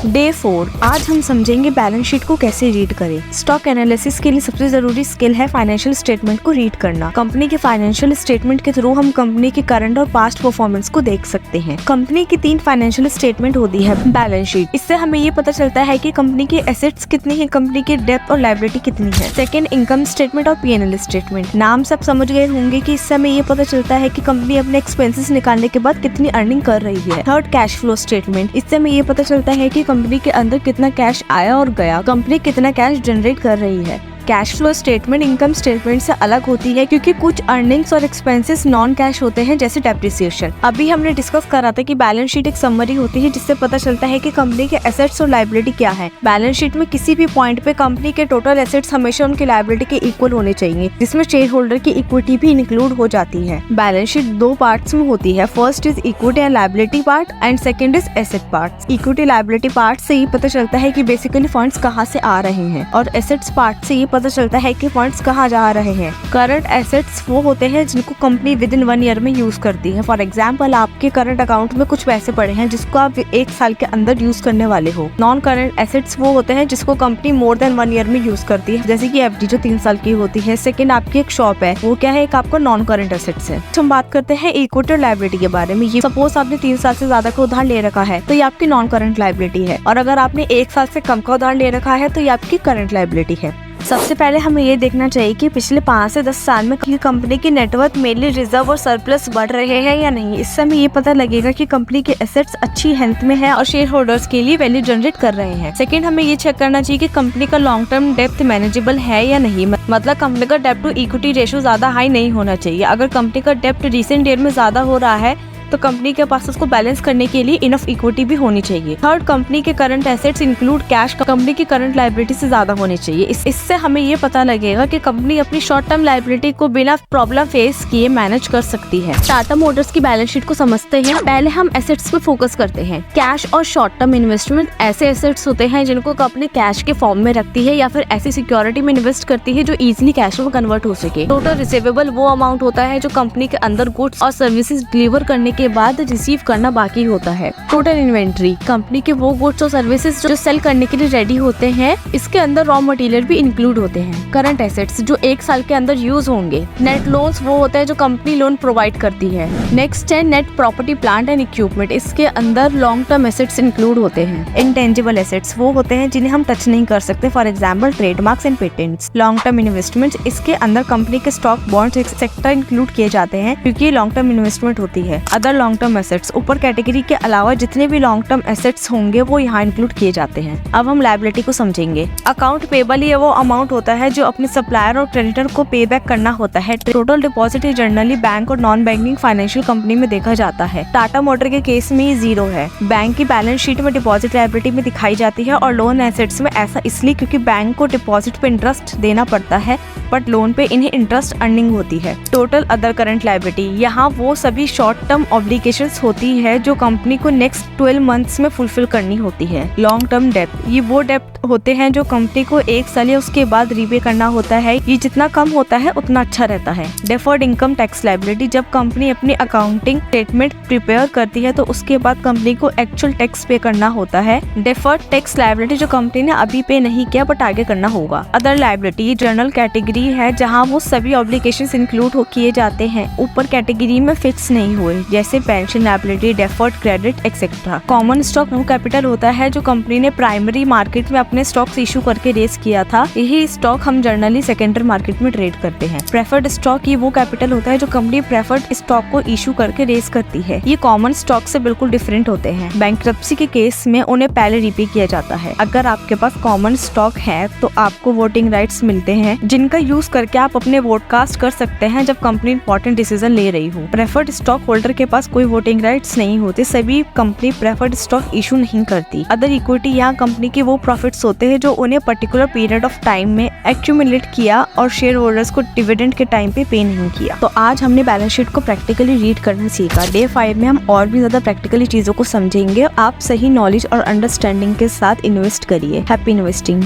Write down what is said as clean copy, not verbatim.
Day 4 आज हम समझेंगे बैलेंस शीट को कैसे रीड करें। स्टॉक एनालिसिस के लिए सबसे जरूरी स्किल है फाइनेंशियल स्टेटमेंट को रीड करना। कंपनी के फाइनेंशियल स्टेटमेंट के थ्रू हम कंपनी की करंट और पास्ट परफॉर्मेंस को देख सकते हैं। कंपनी की 3 फाइनेंशियल स्टेटमेंट होती है बैलेंस शीट। इससे हमें ये पता चलता है कि कंपनी की एसेट्स कितनी है, कंपनी की डेब्ट और लायबिलिटी कितनी है। सेकंड, इनकम स्टेटमेंट और P&L स्टेटमेंट। नाम से आप समझ गए होंगे कि इससे हमें ये पता चलता है कि कंपनी अपने एक्सपेंसेस निकालने के बाद कितनी अर्निंग कर रही है। Third, cash flow statement. इससे हमें ये पता चलता है कि कंपनी के अंदर कितना कैश आया और गया, कंपनी कितना कैश जनरेट कर रही है। Cash flow statement income statement से अलग होती है क्योंकि कुछ अर्निंग्स और एक्सपेंसेस नॉन कैश होते हैं, जैसे डेप्रिसिएशन। अभी हमने डिस्कस करा था कि बैलेंस शीट एक समरी होती है जिससे पता चलता है कि कंपनी के एसेट्स और लायबिलिटी क्या है। बैलेंस शीट में किसी भी पॉइंट पे कंपनी के टोटल एसेट्स हमेशा उनकी लायबिलिटी के इक्वल होने चाहिए, जिसमें शेयर होल्डर की इक्विटी भी इंक्लूड हो जाती है। बैलेंस शीट 2 पार्ट्स में होती है। First is equity and liability part and second is asset part. Equity liability part से ये पता चलता है कि बेसिकली फंड्स कहाँ से आ रहे हैं, और एसेट्स पार्ट से ये पता चलता है कि फंड्स कहाँ जा रहे हैं। करंट एसेट्स वो होते हैं जिनको कंपनी विद इन 1 ईयर में यूज करती है। फॉर एग्जांपल, आपके करंट अकाउंट में कुछ पैसे पड़े हैं जिसको आप 1 साल के अंदर यूज करने वाले हो। नॉन करंट एसेट्स वो होते हैं जिसको कंपनी मोर देन 1 ईयर में यूज करती है, जैसे कि FD जो 3 साल की होती है। सेकंड, आपकी एक शॉप है, वो क्या है, एक आपका नॉन करंट एसेट्स है। हम बात करते हैं इक्विटी और लायबिलिटी के बारे में। ये सपोज आपने 3 साल से ज्यादा का उधार ले रखा है तो ये आपकी नॉन करंट लायबिलिटी है, और अगर आपने 1 साल से कम का उधार ले रखा है तो ये आपकी करंट लायबिलिटी है। सबसे पहले हमें ये देखना चाहिए कि पिछले 5 से 10 साल में कंपनी की नेटवर्थ, मेनली रिजर्व और सरप्लस बढ़ रहे हैं या नहीं। इससे हमें ये पता लगेगा कि कंपनी के एसेट्स अच्छी हेल्थ में है और शेयर होल्डर्स के लिए वैल्यू जनरेट कर रहे हैं। सेकंड, हमें ये चेक करना चाहिए कि कंपनी का लॉन्ग टर्म डेप्थ मैनेजेबल है या नहीं। मतलब कंपनी का डेप्ट टू इक्विटी रेशियो ज्यादा हाई नहीं होना चाहिए। अगर कंपनी का डेप्ट रिसेंट ईयर में ज्यादा हो रहा है तो कंपनी के पास उसको बैलेंस करने के लिए इनफ इक्विटी भी होनी चाहिए। थर्ड, कंपनी के current assets include cash company की करंट लायबिलिटी से ज्यादा होनी चाहिए। इससे हमें ये पता लगेगा कि कंपनी अपनी शॉर्ट टर्म लायबिलिटी को बिना प्रॉब्लम फेस किए मैनेज कर सकती है। टाटा मोटर्स की बैलेंस शीट को समझते हैं। पहले हम एसेट्स पे फोकस करते हैं। कैश और शॉर्ट टर्म इन्वेस्टमेंट ऐसे एसेट्स होते हैं जिनको कंपनी कैश के फॉर्म में रखती है या फिर ऐसी सिक्योरिटी में इन्वेस्ट करती है जो इजिली कैश में कन्वर्ट हो सके। टोटल रिसीवेबल वो अमाउंट होता है जो कंपनी के अंदर गुड्स और सर्विसेज डिलीवर करने के बाद रिसीव करना बाकी होता है। टोटल इन्वेंट्री कंपनी के वो गुड्स और सर्विसेज जो सेल करने के लिए रेडी होते हैं, इसके अंदर रॉ मटेरियल भी इंक्लूड होते हैं। करंट एसेट्स जो 1 साल के अंदर यूज होंगे। नेट लोन्स वो होते हैं जो कंपनी लोन प्रोवाइड करती है। नेक्स्ट है net property, plant and equipment. इसके अंदर लॉन्ग टर्म एसेट्स इंक्लूड होते हैं। इंटेंजिबल एसेट्स वो होते हैं जिन्हें हम टच नहीं कर सकते, for example trademarks and patents. Long term investment, इसके अंदर कंपनी के स्टॉक, बॉन्ड्स एक्सेट्रा इंक्लूड किए जाते हैं क्योंकि ये लॉन्ग टर्म इन्वेस्टमेंट होती है। अदर लॉन्ग टर्म एसेट्स, ऊपर कैटेगरी के अलावा जितने भी लॉन्ग टर्म एसेट्स होंगे वो यहाँ इंक्लूड किए जाते हैं। अब हम लायबिलिटी को समझेंगे। अकाउंट पेबल ये वो अमाउंट होता है जो अपने सप्लायर और क्रेडिटर को पे बैक करना होता है। टोटल डिपॉजिट जनरली बैंक और नॉन बैंकिंग फाइनेंशियल कंपनी में देखा जाता है। टाटा मोटर के केस में ये 0 है। बैंक की बैलेंस शीट में डिपॉजिट लायबिलिटी में दिखाई जाती है और लोन एसेट्स में ऐसा इसलिए क्योंकि बैंक को डिपॉजिट पे इंटरेस्ट देना पड़ता है, बट लोन पे इन्हें इंटरेस्ट अर्निंग होती है। टोटल अदर करंट लायबिलिटी, यहाँ वो सभी शॉर्ट टर्म ऑब्लिगेशंस होती है जो कंपनी को नेक्स्ट 12 मंथ्स में फुलफिल करनी होती है। लॉन्ग टर्म डेप्ट, ये वो डेप्ट होते हैं जो कंपनी को 1 साल या उसके बाद रीपे करना होता है। ये जितना कम होता है उतना अच्छा रहता है। डेफर्ड इनकम टैक्स लायबिलिटी, जब कंपनी अपनी अकाउंटिंग स्टेटमेंट प्रिपेयर करती है तो उसके बाद कंपनी को एक्चुअल टैक्स पे करना होता है। डेफर्ड टैक्स लायबिलिटी जो कंपनी ने अभी पे नहीं किया बट आगे करना होगा। अदर लायबिलिटी जनरल कैटेगरी है जहाँ वो सभी ऑब्लिगेशंस इंक्लूड किए जाते हैं, ऊपर कैटेगरी में फिक्स नहीं हुए, जैसे pension liability, deferred credit etcetera. Common stock वो कैपिटल होता है जो कंपनी ने प्राइमरी मार्केट में अपने स्टॉक्स इशू करके रेस किया था। यही स्टॉक हम जनरली सेकेंडरी मार्केट में ट्रेड करते हैं। प्रेफर्ड स्टॉक ये वो कैपिटल होता है जो कंपनी प्रेफर्ड स्टॉक को इशू करके रेस करती है। ये कॉमन स्टॉक से बिल्कुल डिफरेंट होते हैं। बैंक्रप्सी के केस में उन्हें पहले रीपे किया जाता है। अगर आपके पास कॉमन स्टॉक है तो आपको वोटिंग राइट्स मिलते हैं जिनका यूज करके आप अपने वोट कास्ट कर सकते हैं जब कंपनी इंपॉर्टेंट डिसीजन ले रही हो। प्रेफर्ड स्टॉक होल्डर के पास कोई वोटिंग राइट्स नहीं होते, सभी कंपनी प्रेफर्ड स्टॉक इशू नहीं करती। अदर इक्विटी, यहाँ कंपनी के वो प्रॉफिट्स होते हैं जो उन्हें पर्टिकुलर पीरियड ऑफ टाइम में एक्यूमुलेट किया और शेयर होल्डर्स को डिविडेंड के टाइम पे नहीं किया। तो आज हमने बैलेंस शीट को प्रैक्टिकली रीड करना सीखा। डे 5 में हम और भी ज्यादा प्रैक्टिकली चीजों को समझेंगे। आप सही नॉलेज और अंडरस्टैंडिंग के साथ इन्वेस्ट करिए। Happy investing.